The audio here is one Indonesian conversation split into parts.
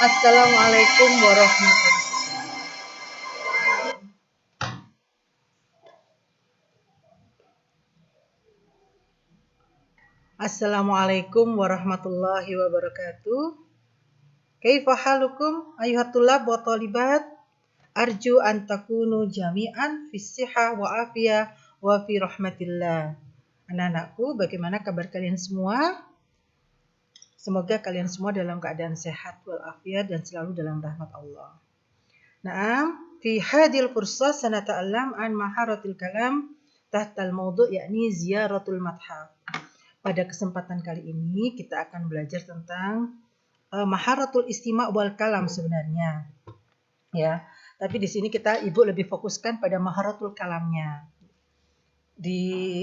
Assalamualaikum warahmatullahi Assalamualaikum warahmatullahi wabarakatuh. Kaifa halukum ayuhat tulab wa talibat? Arju an takunu jami'an fis sihah wa afiyah wa fi rahmatillah. Anak-anakku, bagaimana kabar kalian semua? Semoga kalian semua dalam keadaan sehat walafiat dan selalu dalam rahmat Allah. Naam, fi hadil fursah sanata'allam an maharatil kalam tahtal mawdu' yakni ziyaratul madhaf. Pada kesempatan kali ini kita akan belajar tentang maharatul istima' wal kalam sebenarnya. Ya, tapi di sini ibu lebih fokuskan pada maharatul kalamnya. Di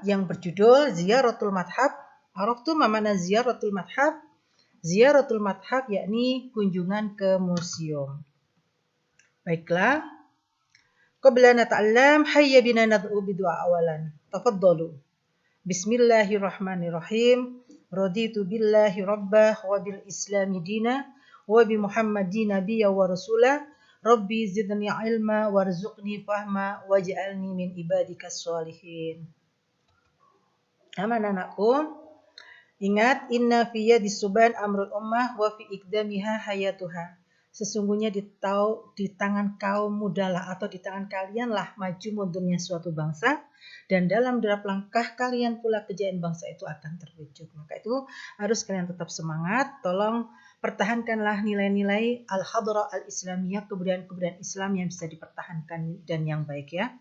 yang berjudul ziyaratul madhab. Araftu ma mana ziyaratul madhab? Ziyaratul madhab yakni kunjungan ke museum. Baiklah. Qabla nata'allam hayya bina nad'u bidu'a awalan. Tafaddalu. Bismillahirrahmanirrahim. Raditu billahi rabbah wa bil islami dina wa bi muhammadin nabiyya wa rasulah. Rabbi zidni ilma warzuqni fahma waj'alni min ibadikas sholihin. Anak-anakku, ingat inna fi yadis suban amrul ummah wa fi iqdamiha hayatuha. Sesungguhnya di tangan kaum mudalah atau di tangan kalianlah maju mundurnya suatu bangsa, dan dalam derap langkah kalian pula kejayaan bangsa itu akan terwujud. Maka itu harus kalian tetap semangat. Tolong pertahankanlah nilai-nilai al-hadrah al-islamiyah, kebudayaan-kebudayaan Islam yang bisa dipertahankan dan yang baik ya.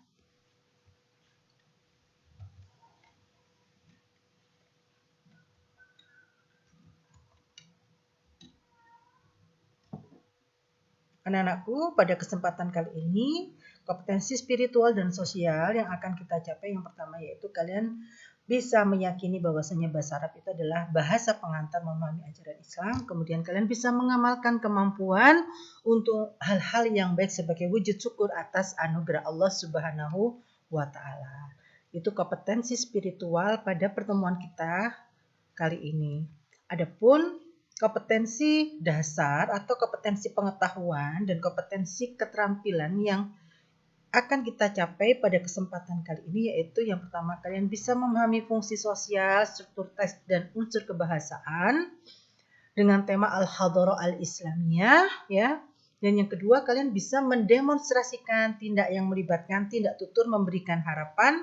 Anak-anakku, pada kesempatan kali ini, kompetensi spiritual dan sosial yang akan kita capai yang pertama yaitu kalian bisa meyakini bahwasanya bahasa Arab itu adalah bahasa pengantar memahami ajaran Islam. Kemudian kalian bisa mengamalkan kemampuan untuk hal-hal yang baik sebagai wujud syukur atas anugerah Allah Subhanahu wa Ta'ala. Itu kompetensi spiritual pada pertemuan kita kali ini. Adapun kompetensi dasar atau kompetensi pengetahuan dan kompetensi keterampilan yang akan kita capai pada kesempatan kali ini yaitu yang pertama kalian bisa memahami fungsi sosial, struktur teks dan unsur kebahasaan dengan tema al-hadrah al-islamiyah ya. Dan yang kedua kalian bisa mendemonstrasikan tindak yang melibatkan tindak tutur memberikan harapan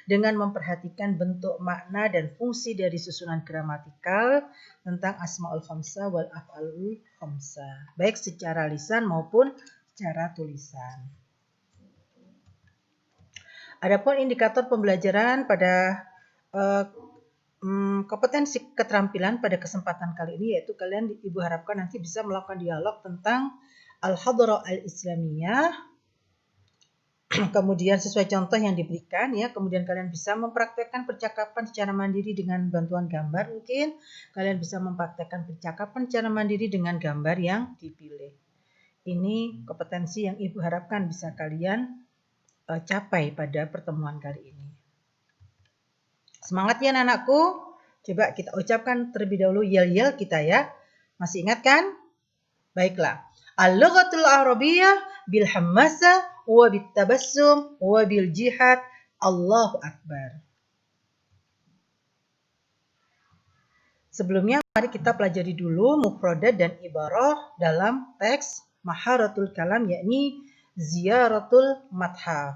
dengan memperhatikan bentuk makna dan fungsi dari susunan gramatikal tentang asmaul khamsah wal af'alul khamsah, baik secara lisan maupun secara tulisan. Adapun indikator pembelajaran pada kompetensi keterampilan pada kesempatan kali ini yaitu kalian ibu harapkan nanti bisa melakukan dialog tentang al-hadrah al-islamiyah. Kemudian sesuai contoh yang diberikan ya, kemudian kalian bisa mempraktekkan percakapan secara mandiri dengan bantuan gambar mungkin. Kalian bisa mempraktekkan percakapan secara mandiri dengan gambar yang dipilih. Ini kompetensi yang ibu harapkan bisa kalian capai pada pertemuan kali ini. Semangat ya anak-anakku. Coba kita ucapkan terlebih dahulu yel-yel kita ya. Masih ingat kan? Baiklah. Al-lughatul arabiyyah bil hammasa wa bit tabassum wa bil jihad. Allahu akbar. Sebelumnya mari kita pelajari dulu mufradat dan ibarah dalam teks maharatul kalam yakni ziyaratul madhaf.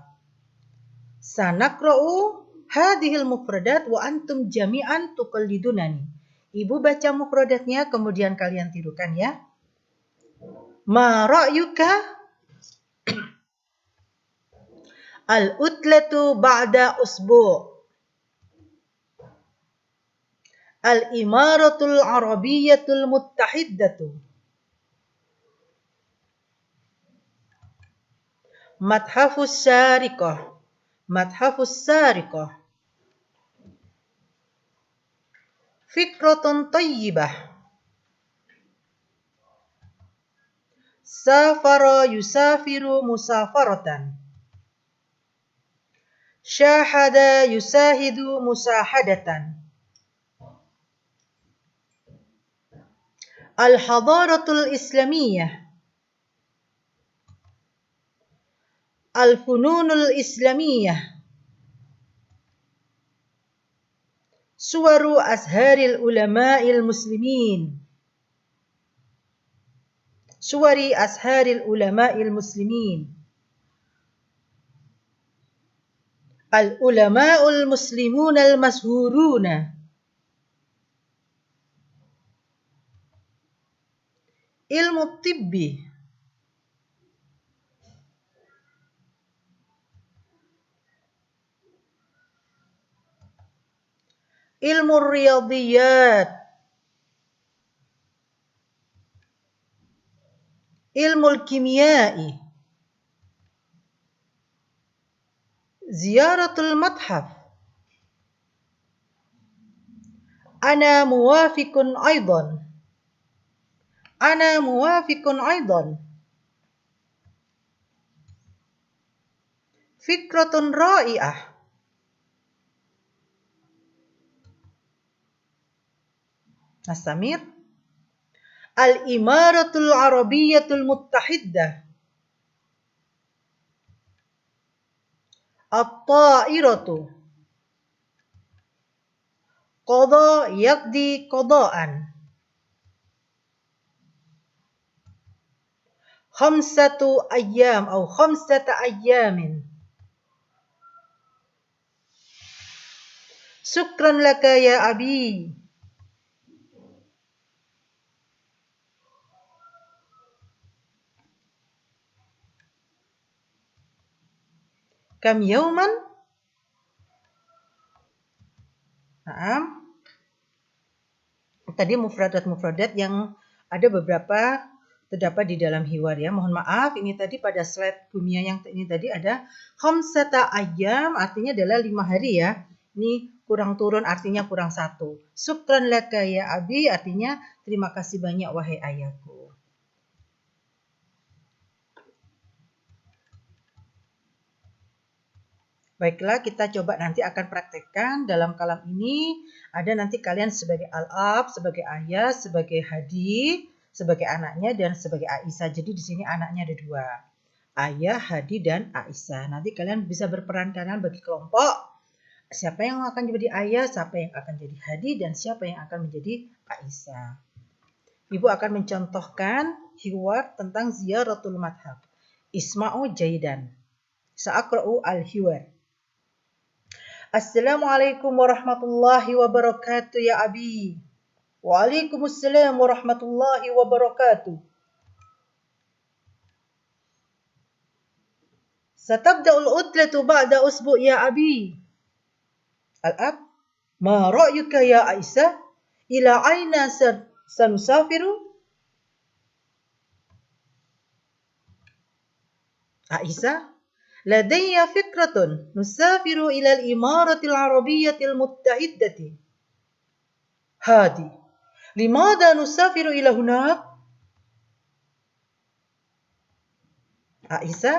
Sanakra'u hadhil mufradat wa antum jami'an tuqallidunani. Ibu baca mufradatnya kemudian kalian tirukan ya. Ma ra'yuka al-utlatu ba'da usbu'. Al-imaratul arabiyyatul muttahiddatu. Madhafus syariqah. Madhafus syariqah. Fikratun tayyibah. Safara yusafiru musafaratan. Syahada yusahidu musahadatan. Al-hadaratul islamiyah, al-fununul islamiyah, suwaru azharil ulama'il muslimin, suwari azharil ulama'il muslimin, al-ulama'ul muslimun al-mashhuruna, ilmu tibbi, ilmu riyadiyat, ilmu kimiyai, ziyaratul madhaf. Ana muwafiqun aidan. Ana muwafiqun aidan. Fikratun ra'iah. Nastamir. Al-imaratul arabiyatul muttahidah. At-ta'iratu. Qada yaqdi qadaan. Khamsatu ayyam atau khamsata ayyamin. Syukran laka ya abi. Kam yauman? Naam. Tadi mufradat-mufradat yang ada beberapa terdapat di dalam hiwar ya. Mohon maaf, ini tadi pada slide Bumia yang ini tadi ada khamsata ayyam, artinya adalah 5 hari ya. Ini kurang turun artinya kurang 1. Syukran laka ya abi artinya terima kasih banyak wahai ayahku. Baiklah, kita coba nanti akan praktekkan dalam kalam ini. Ada nanti kalian sebagai al-ab, sebagai ayah, sebagai Hadi, sebagai anaknya, dan sebagai Aisyah. Jadi di sini anaknya ada 2. Ayah, Hadi, dan Aisyah. Nanti kalian bisa berperan kanan bagi kelompok. Siapa yang akan jadi ayah, siapa yang akan jadi Hadi, dan siapa yang akan menjadi Aisyah. Ibu akan mencontohkan hiwar tentang ziyaratul madhab. Isma'u jaidan. Sa'akra'u al-hiwar. Assalamualaikum warahmatullahi wabarakatuh ya abi. Waalaikumsalam warahmatullahi wabarakatuh. Satabda'ul utlatu ba'da usbu' ya abi. Al-ab, ma ra'yuka ya Aisyah? Ila aina sanusafiru? Aisyah, لدي فكرة نسافر إلى الإمارة العربية المتحدة. هادي، لماذا نسافر إلى هناك؟ عائشة،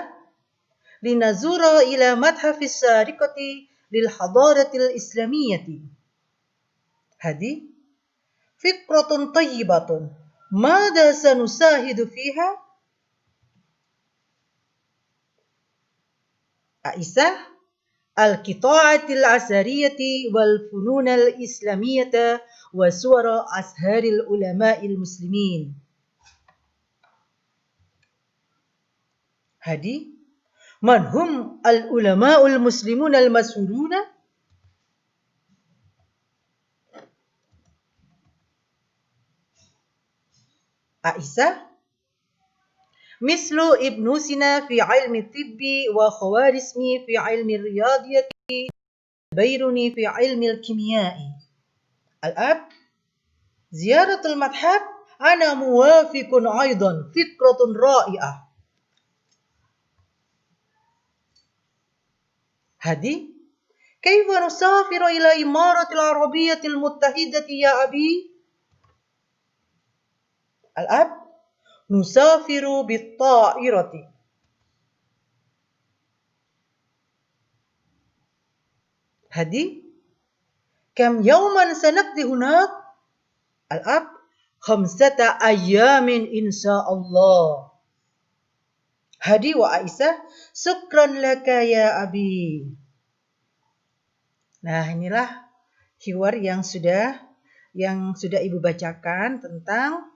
لنزور إلى متحف السارقة للحضارة الإسلامية. هادي، فكرة طيبة. ماذا سنشاهد فيها؟ عائشة، القطاعة الأثرية والفنون الإسلامية وصور أزهار العلماء المسلمين. هذه من هم العلماء المسلمون المشهورون؟ عائشة، مثل ابن سينا في علم الطب وخوارزمي في علم الرياضيات البيروني في علم الكيمياء. الآن زيارة المتحف أنا موافق أيضا، فكرة رائعة. هذه كيف نسافر إلى الإمارة العربية المتحدة يا أبي؟ الآن نسافر بالطائرة. هذه كم يوما سنقضي هناك؟ الأب khamsata ayamin insyaallah. Hadi wa Aisyah, syukran laka ya abi. Nah, inilah hiwar yang sudah Ibu bacakan tentang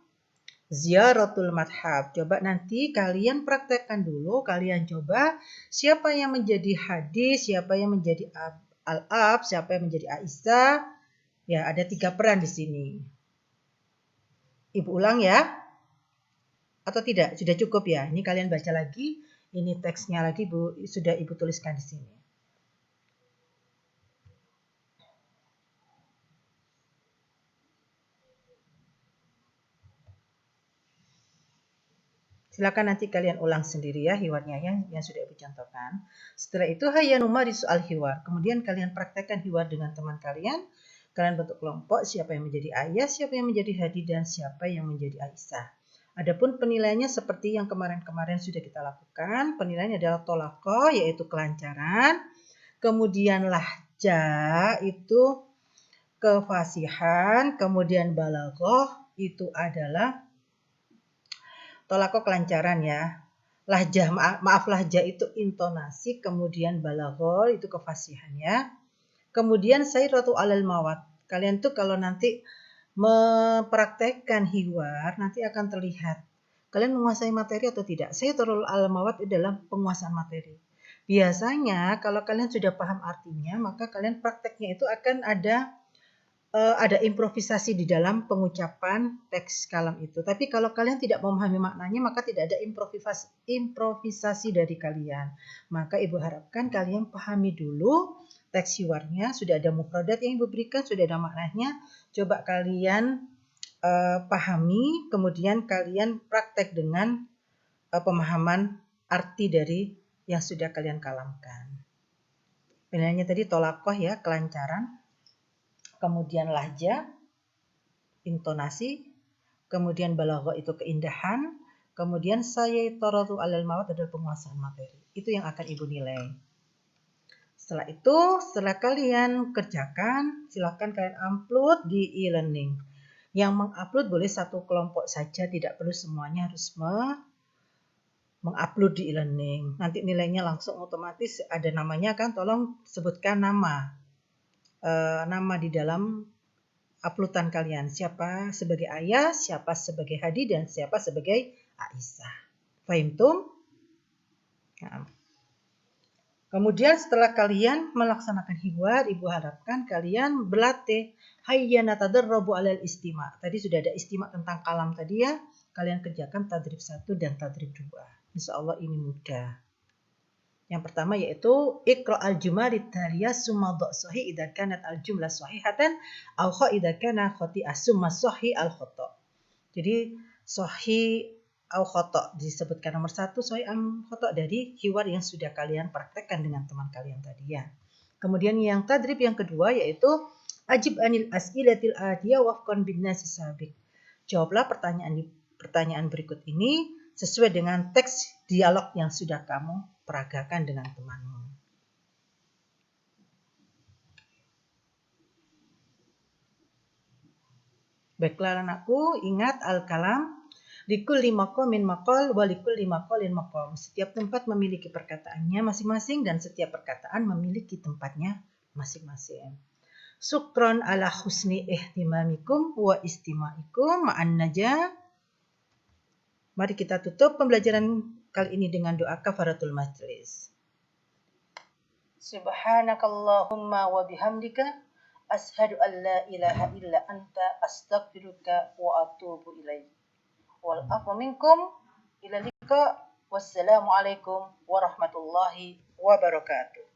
Ziyaratul Madhab. Coba nanti kalian praktekkan dulu, kalian coba siapa yang menjadi hadis, siapa yang menjadi al-ab, siapa yang menjadi Aisyah. Ya, ada 3 peran di sini. Ibu ulang ya. Atau tidak? Sudah cukup ya. Ini kalian baca lagi, ini teksnya lagi sudah Ibu tuliskan di sini. Silakan nanti kalian ulang sendiri ya hiwarnya yang sudah Ibu contohkan. Setelah itu hayya numari soal hiwar. Kemudian kalian praktekkan hiwar dengan teman kalian. Kalian bentuk kelompok siapa yang menjadi ayah, siapa yang menjadi hadi, dan siapa yang menjadi Aisyah. Adapun penilaiannya seperti yang kemarin-kemarin sudah kita lakukan. Penilaiannya adalah tolaqah yaitu kelancaran. Kemudian lahja itu kefasihan. Kemudian balaghah itu adalah tolako kelancaran ya. Lahjah, maaf lahjah itu intonasi, kemudian balaghah itu kefasihan ya. Kemudian sayratu alal mawat. Kalian tuh kalau nanti mempraktekkan hiwar nanti akan terlihat kalian menguasai materi atau tidak. Sayratul alal mawat adalah penguasaan materi. Biasanya kalau kalian sudah paham artinya, maka kalian prakteknya itu akan ada improvisasi di dalam pengucapan teks kalam itu. Tapi kalau kalian tidak memahami maknanya, maka tidak ada improvisasi dari kalian. Maka Ibu harapkan kalian pahami dulu teks hiwarnya, sudah ada mufradat yang Ibu berikan, sudah ada maknanya. Coba kalian pahami, kemudian kalian praktek dengan pemahaman arti dari yang sudah kalian kalamkan. Penilaiannya tadi tolaqah ya, kelancaran. Kemudian lahja, intonasi, kemudian balaghah itu keindahan, kemudian sayyitaratu alal mawat adalah penguasaan materi. Itu yang akan Ibu nilai. Setelah itu, setelah kalian kerjakan, silakan kalian upload di e-learning. Yang mengupload boleh satu kelompok saja, tidak perlu semuanya harus mengupload di e-learning. Nanti nilainya langsung otomatis ada namanya kan, tolong sebutkan nama di dalam uploadan kalian. Siapa sebagai ayah, siapa sebagai hadi, dan siapa sebagai Aisyah. Fahimtum? Nah. Kemudian setelah kalian melaksanakan hiwar, Ibu harapkan kalian berlatih hayya natadarrabu alal istima'. Tadi sudah ada istima' tentang kalam tadi ya. Kalian kerjakan tadrib 1 dan tadrib 2. Insya Allah ini mudah. Yang pertama yaitu iqra al-jumal at-taliyah summa dha' sahih idza kanat al-jumlah sahihatan aw kha idza kana khati'ah summa sahih al-khata'. Jadi sahih aw khata' disebutkan nomor 1 sahih al khata' dari hiwar yang sudah kalian praktekkan dengan teman kalian tadi ya. Kemudian yang tadrib yang kedua yaitu ajib anil as'ilatil atiyah wafqan bin nasi sabiq. Jawablah pertanyaan berikut ini sesuai dengan teks dialog yang sudah kamu peragakan dengan temanmu. Baiklah anakku, ingat al-kalam likulli maqamin maqal wa likulli maqalin maqam. Setiap tempat memiliki perkataannya masing-masing dan setiap perkataan memiliki tempatnya masing-masing. Syukran ala husni ihtimamikum wa istima'ikum ma'an najah. Mari kita tutup pembelajaran kali ini dengan doa kafaratul majlis. Subhanakallahumma wa bihamdika ashhadu an la ilaha illa anta astaghfiruka wa atubu ilaik. Wal afu minkum ila liqa. Wassalamu alaikum warahmatullahi wabarakatuh.